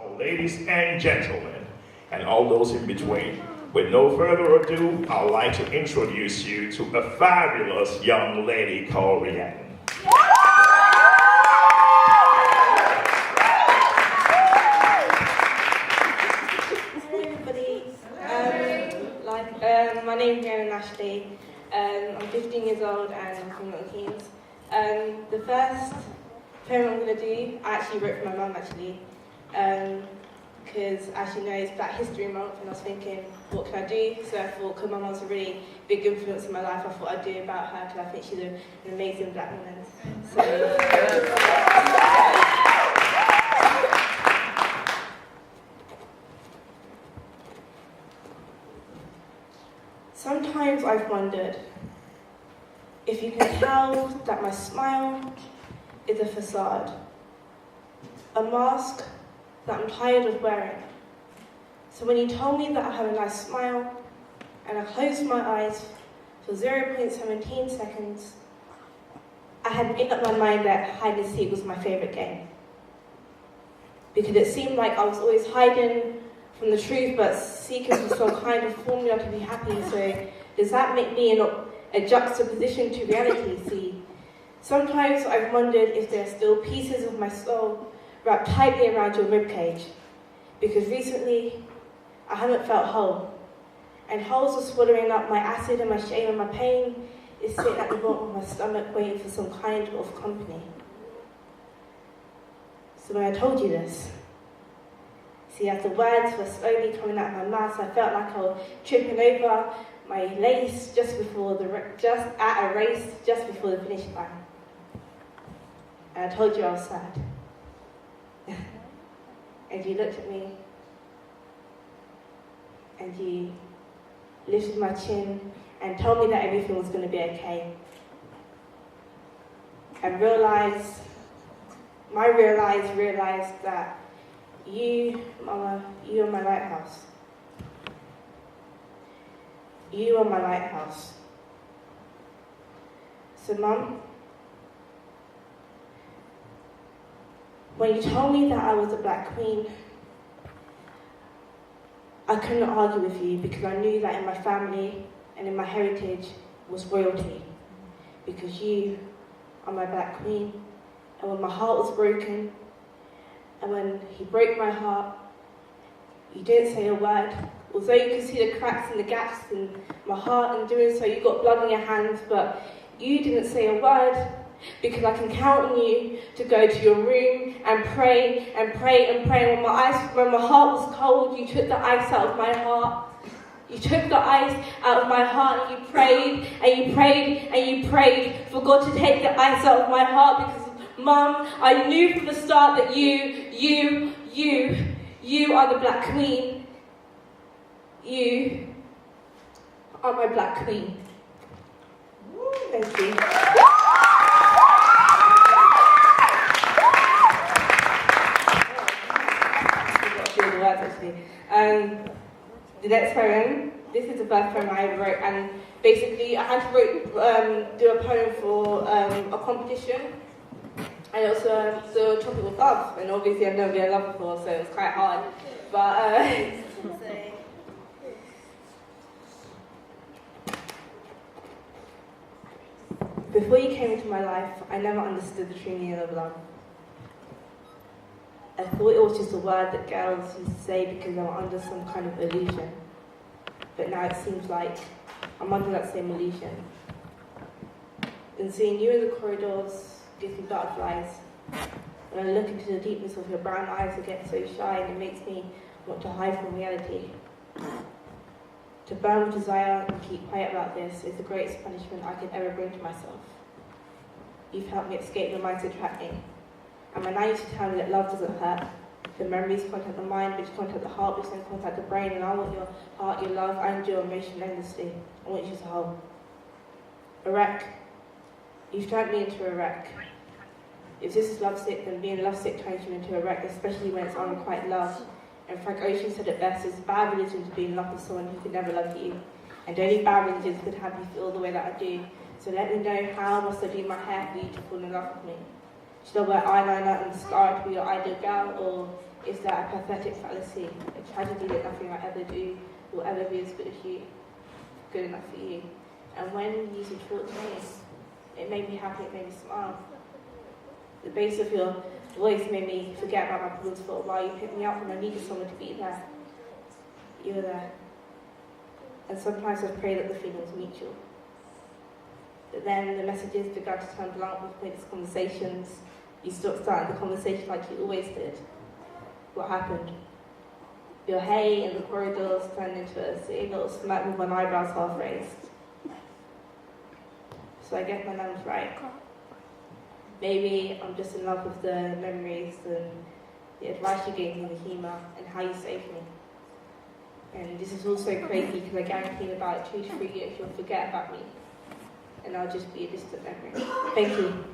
So, ladies and gentlemen, and all those in between, with no further ado, I'd like to introduce you to a fabulous young lady called Rhiannan. My name is Rhiannan Ashley. I'm 15 years old and I'm from Milton Keynes. The first poem I'm going to do, I actually wrote for my mum actually, because as she knows, Black History Month, and I was thinking, what can I do? So I thought, because my mum's a really big influence in my life, I thought I'd do about her because I think she's an amazing Black woman. Sometimes I've wondered if you can tell that my smile is a facade, a mask that I'm tired of wearing. So when you told me that I have a nice smile and I closed my eyes for 0.17 seconds, I had made up my mind that hide and seek was my favourite game. Because it seemed like I was always hiding from the truth, but seekers were some kind of formula to be happy. So does that make me a juxtaposition to reality? See, sometimes I've wondered if there are still pieces of my soul wrapped tightly around your ribcage, because recently I haven't felt whole, and holes are swallowing up my acid and my shame, and my pain is sitting at the bottom of my stomach waiting for some kind of company. So when I told you this, see, as the words were slowly coming out of my mouth, I felt like I was tripping over my lace just at a race, just before the finish line. And I told you I was sad. And you looked at me, and you lifted my chin and told me that everything was going to be okay. And realized that you, Mama, you are my lighthouse. You are my lighthouse. So, Mum, when you told me that I was a Black queen, I couldn't argue with you because I knew that in my family and in my heritage was royalty. Because you are my Black queen, and when my heart was broken, and when he broke my heart, you didn't say a word. Although you could see the cracks and the gaps in my heart, and doing so you got blood on your hands, but you didn't say a word, because I can count on you to go to your room and pray and pray and pray. When my heart was cold, you took the ice out of my heart. You took the ice out of my heart, and you prayed and you prayed and you prayed for God to take the ice out of my heart, because Mum, I knew from the start that you are the Black queen. You are my Black queen. Thank you. The next poem, this is the first poem I ever wrote, and basically I had to do a poem for a competition. And also the topic was love, and obviously I've never been in love before, so it was quite hard. But before you came into my life, I never understood the true meaning of love. I thought it was just a word that girls used to say because they were under some kind of illusion. But now it seems like I'm under that same illusion. And seeing you in the corridors gives me butterflies. When I look into the deepness of your brown eyes, I get so shy, and it makes me want to hide from reality. To burn with desire and keep quiet about this is the greatest punishment I could ever bring to myself. You've helped me escape the mind's trapping. And when I used to tell me that love doesn't hurt, the memories contact the mind, which contact the heart, which then contact the brain, and I want your heart, your love, and your emotion endlessly. I want you as a whole. A wreck. You've turned me into a wreck. If this is lovesick, then being lovesick turns you into a wreck, especially when it's unrequited love. And Frank Ocean said it best, it's bad religion to be in love with someone who could never love you. And only bad religions could have you feel the way that I do. So let me know, how must I do my hair for you to fall in love with me? Should I wear eyeliner and mascara to be your ideal girl, or is that a pathetic fallacy, a tragedy that nothing I ever do will ever be as good enough for you. And when you talk to me, it made me happy, it made me smile. The bass of your voice made me forget about my problems for a while. You picked me up when I needed someone to be there. You were there. And sometimes I pray that the feeling was mutual. But then the messages began to turn blunt with pointless conversations. You stopped starting the conversation like you always did. What happened? Your hey in the corridors turned into a silly little smack with my eyebrows half raised. So I guess my nan was right. Maybe I'm just in love with the memories and the advice you gave me, the humour, and how you saved me. And this is also crazy because I guarantee in about 2 to 3 years you'll forget about me. And I'll just be a distant memory. Thank you.